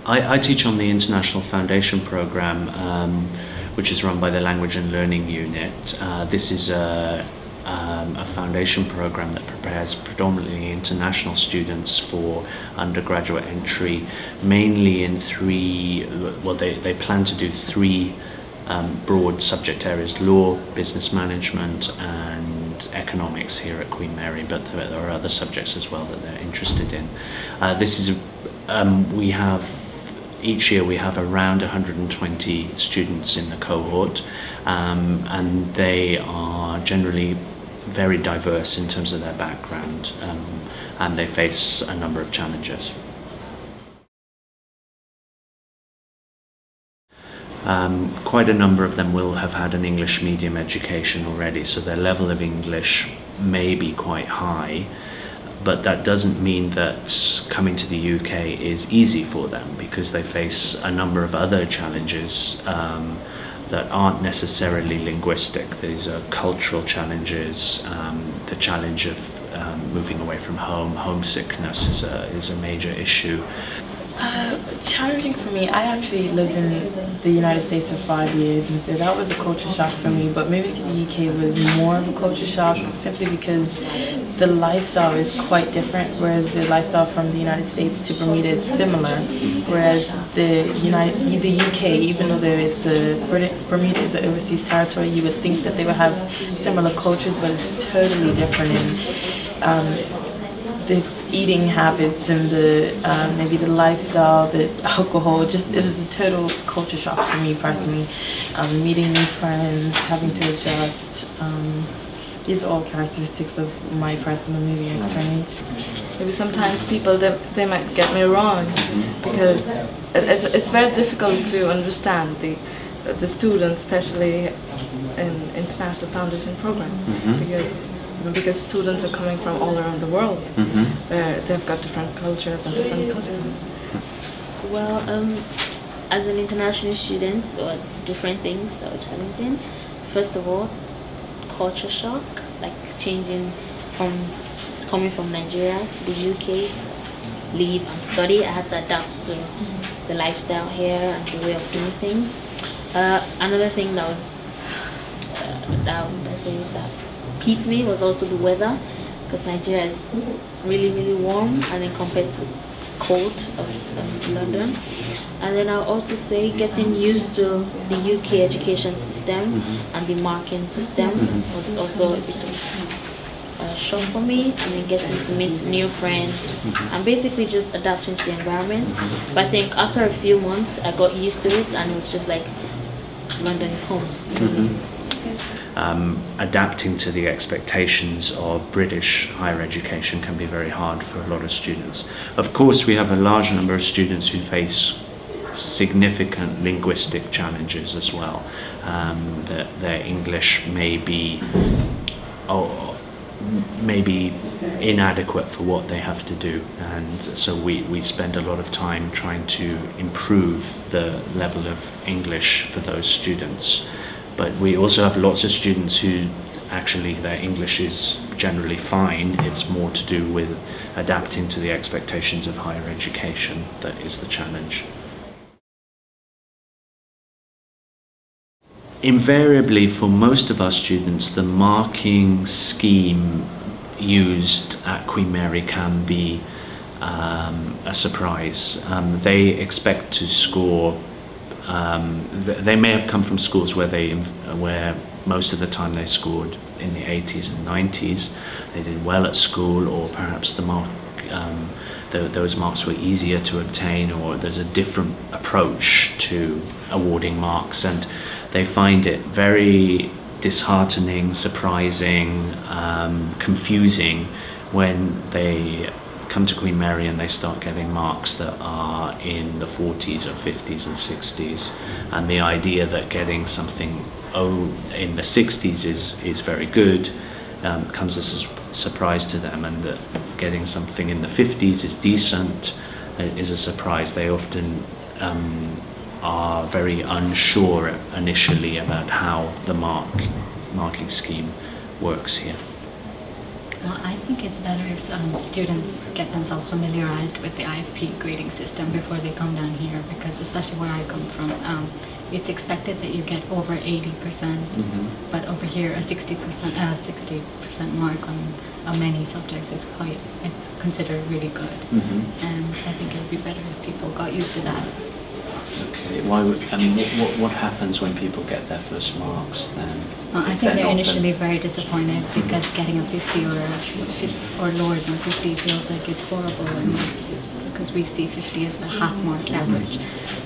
I teach on the International Foundation Program, which is run by the Language and Learning Unit. This is a foundation program that prepares predominantly international students for undergraduate entry, mainly in they plan to do three broad subject areas: law, business management and economics here at Queen Mary, but there are other subjects as well that they're interested in. Each year we have around 120 students in the cohort, and they are generally very diverse in terms of their background, and they face a number of challenges. Quite a number of them will have had an English medium education already, so their level of English may be quite high, but that doesn't mean that coming to the UK is easy for them, because they face a number of other challenges that aren't necessarily linguistic. These are cultural challenges, the challenge of moving away from home. Homesickness is a major issue. Challenging for me, I actually lived in the United States for 5 years, and so that was a culture shock for me, but moving to the UK was more of a culture shock simply because the lifestyle is quite different, whereas the lifestyle from the United States to Bermuda is similar, whereas the UK, even though Bermuda is an overseas territory, you would think that they would have similar cultures, but it's totally different in the eating habits and maybe the lifestyle, the alcohol. It was a total culture shock for me personally. Meeting new friends, having to adjust. These are all characteristics of my personal moving experience. Maybe sometimes people, they might get me wrong, because it's very difficult to understand the students, especially in International Foundation Program, because students are coming from all around the world, where they've got different cultures and different customs. Well, as an international student, there were different things that were challenging. First of all, culture shock, like coming from Nigeria to the UK to live and study. I had to adapt to the lifestyle here and the way of doing things. Another thing that piqued me was also the weather, because Nigeria is really, really warm, and then compared to cold of London. And then I'll also say getting used to the UK education system and the marking system was also a bit of a shock for me, and then getting to meet new friends and basically just adapting to the environment. But I think after a few months I got used to it, and it was just like London's home. Adapting to the expectations of British higher education can be very hard for a lot of students. Of course, we have a large number of students who face significant linguistic challenges as well. Their English may be inadequate for what they have to do, and so we spend a lot of time trying to improve the level of English for those students. But we also have lots of students who actually their English is generally fine. It's more to do with adapting to the expectations of higher education that is the challenge. Invariably, for most of our students, the marking scheme used at Queen Mary can be a surprise. They expect to score. They may have come from schools where most of the time they scored in the 80s and 90s. They did well at school, or perhaps those marks were easier to obtain, or there's a different approach to awarding marks, and they find it very disheartening, surprising, confusing when they come to Queen Mary and they start getting marks that are in the 40s or 50s and 60s, and the idea that getting something in the 60s is very good comes as a surprise to them, and that getting something in the 50s is decent is a surprise. They often are very unsure initially about how the marking scheme works here. Well, I think it's better if students get themselves familiarized with the IFP grading system before they come down here, because especially where I come from, it's expected that you get over 80%, but over here a 60% mark on many subjects is it's considered really good, and I think it would be better if people got used to that. Okay. What happens when people get their first marks then? Well, I think they're initially very disappointed because getting a 50 or lower than 50 feels like it's horrible, because we see 50 as the half-mark average.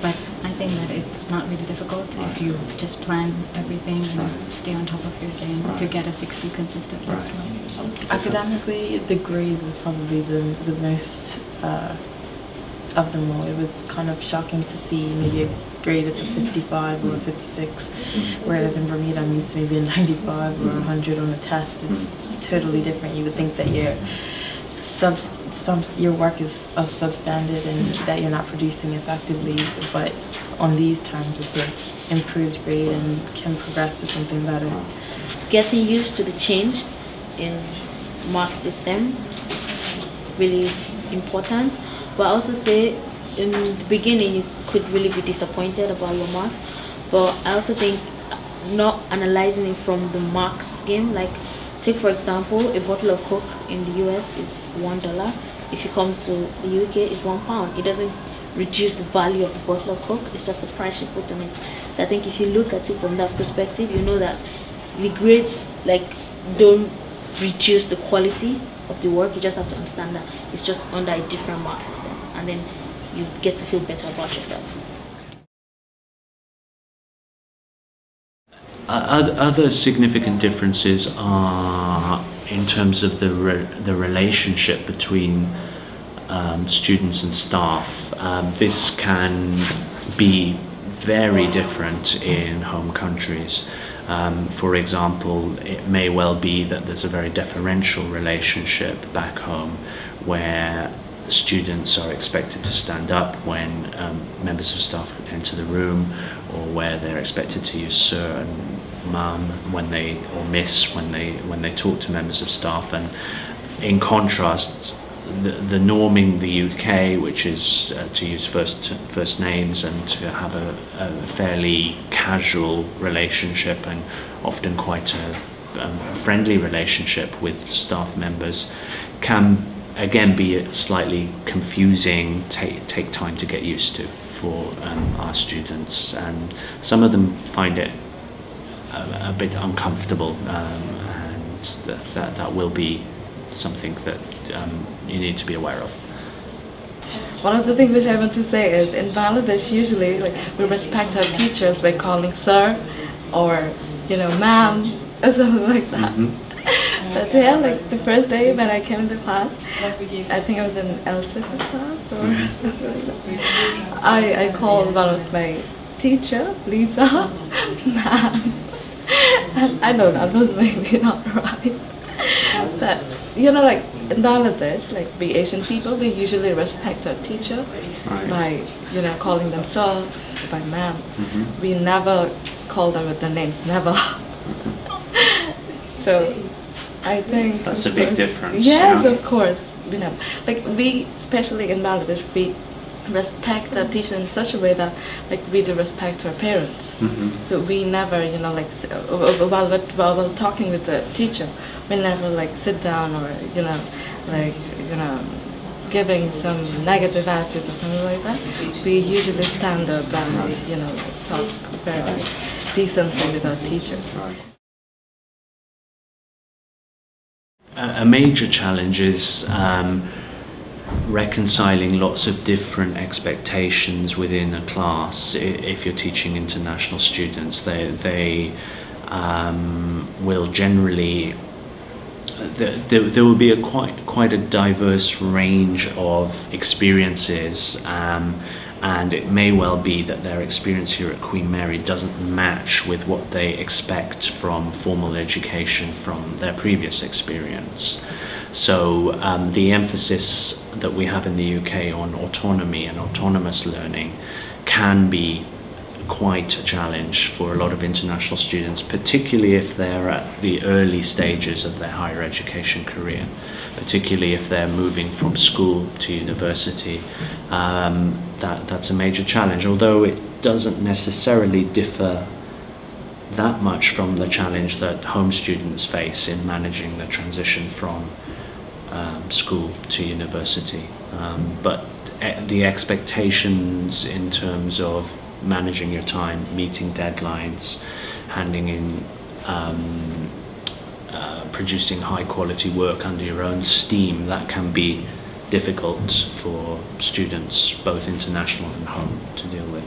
But I think that it's not really difficult if you just plan everything and stay on top of your game to get a 60 consistently. Academically, the grades was probably the most of them all. It was kind of shocking to see maybe a grade at the 55 or 56, whereas in Bermuda I'm used to maybe a 95 or 100 on a test. It's totally different. You would think that your work is of substandard and that you're not producing effectively, but on these terms it's an improved grade and can progress to something better. Getting used to the change in mark system is really important. But I also say in the beginning you could really be disappointed about your marks, but I also think not analyzing it from the marks scheme, like take for example a bottle of Coke in the US is $1. If you come to the UK it's £1. It doesn't reduce the value of the bottle of Coke, it's just the price you put on it. So I think if you look at it from that perspective, you know that the grades don't reduce the quality of the work. You just have to understand that it's just under a different mark system, and then you get to feel better about yourself. Other significant differences are in terms of the relationship between students and staff. This can be very different in home countries. For example, it may well be that there's a very deferential relationship back home where students are expected to stand up when members of staff enter the room, or where they're expected to use sir and ma'am or miss when they talk to members of staff. And in contrast, the norm in the UK, which is to use first names and to have a fairly casual relationship and often quite a friendly relationship with staff members, can again be slightly confusing, take time to get used to for our students, and some of them find it a bit uncomfortable, and that will be something that you need to be aware of. One of the things which I want to say is in Bangladesh usually we respect our teachers by calling sir or ma'am or something like that. But yeah, the first day when I came into class, I think I was in L6's class or something like that, I called one of my teacher, Lisa, ma'am. I know that was maybe not right, but in Bangladesh, we Asian people, we usually respect our teacher by calling them sir, by ma'am. We never call them with the names, never. So I think that's a big difference. Yes, of course. We never, we especially in Bangladesh, we respect our teacher in such a way that we do respect our parents. So we never while talking with the teacher, we never sit down or giving some negative attitudes or something like that. We usually stand up and talk very decently with our teachers. A major challenge is reconciling lots of different expectations within a class. If you're teaching international students, they will generally, there will be quite a diverse range of experiences, and it may well be that their experience here at Queen Mary doesn't match with what they expect from formal education from their previous experience. So the emphasis that we have in the UK on autonomy and autonomous learning can be quite a challenge for a lot of international students, particularly if they're at the early stages of their higher education career, particularly if they're moving from school to university. That's a major challenge, although it doesn't necessarily differ that much from the challenge that home students face in managing the transition from school to university. But the expectations in terms of managing your time, meeting deadlines, handing in, producing high quality work under your own steam, that can be difficult for students, both international and home, to deal with.